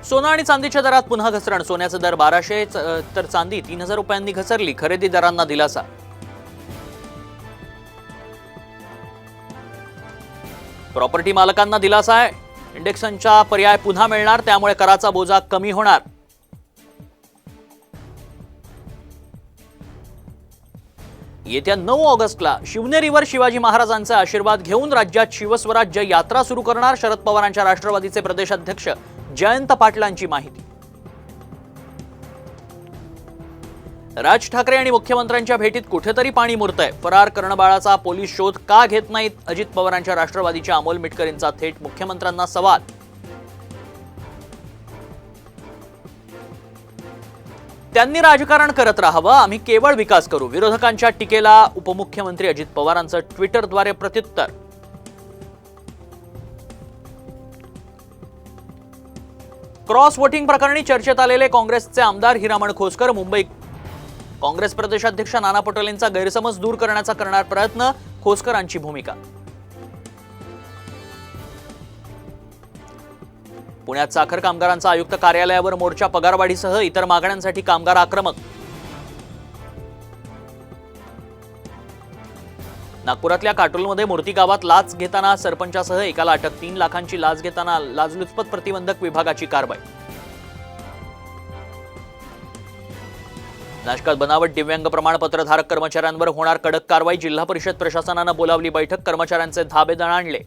सोनं आणि चांदीच्या दरात पुन्हा घसरण. सोन्याचा दर 1200 तर चांदी 3000 रुपयांनी घसरली. खरेदीदारांना दिलासा. प्रॉपर्टी मालकांना दिलासा आहे. इंडेक्सनचा पर्याय पुन्हा मिळणार, त्यामुळे कराचा बोजा कमी होणार. येत्या 9 ऑगस्टला शिवनेरीवर शिवाजी महाराजांचा आशीर्वाद घेऊन राज्यात शिवस्वराज्य यात्रा सुरू करणार. शरद पवारांच्या राष्ट्रवादीचे प्रदेशाध्यक्ष जयंत पाटलांची माहिती. राज ठाकरे आणि मुख्यमंत्र्यांच्या भेटीत कुठेतरी पाणी मुरतंय. फरार कर्णबाळाचा पोलीस शोध का घेत नाहीत? अजित पवारांच्या राष्ट्रवादीच्या अमोल मिटकरींचा थेट मुख्यमंत्र्यांना सवाल. त्यांनी राजकारण करत राहावं, आम्ही केवळ विकास करू. विरोधकांच्या टीकेला उपमुख्यमंत्री अजित पवारांचं ट्विटरद्वारे प्रत्युत्तर. क्रॉस वोटिंग प्रकरणी चर्चेत आलेले काँग्रेसचे आमदार हिरामण खोसकर. मुंबई काँग्रेस प्रदेशाध्यक्ष नाना पटोलेंचा गैरसमज दूर करण्याचा करणार प्रयत्न. खोसकरांची भूमिका. पुण्यात साखर कामगारांचा आयुक्त कार्यालयावर मोर्चा. पगारवाढीसह इतर मागण्यांसाठी कामगार आक्रमक. नागपुरातल्या काटोलमध्ये मूर्ती गावात लाच घेताना सरपंचासह एकाला अटक. 3 लाखांची लाच घेताना लाचलुचपत प्रतिबंधक विभागाची कारवाई. नाशकात बनावट दिव्यांग प्रमाणपत्र धारक कर्मचाऱ्यांवर होणार कडक कारवाई. जिल्हा परिषद प्रशासनानं बोलावली बैठक. कर्मचाऱ्यांचे धाबे दणाणले.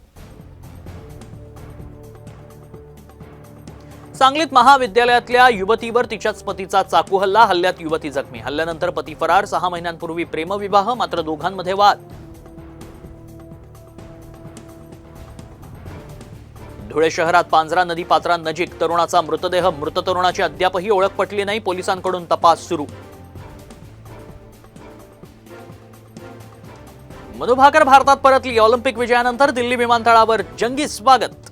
सांगलीत महाविद्यालयातल्या युवतीवर तिच्याच पतीचा चाकू हल्ला. हल्ल्यात युवती जखमी. हल्ल्यानंतर पती फरार. 6 महिन्यांपूर्वी प्रेमविवाह, मात्र दोघांमध्ये वाद. धुळे शहरात पांझरा नदी पात्रांनजीक तरुणाचा मृतदेह. मृत तरुणाची अद्यापही ओळख पटली नाही. पोलिसांकडून तपास सुरू. मनु भाकर भारतात परतली. ऑलिम्पिक विजयानंतर दिल्ली विमानतळावर जंगी स्वागत.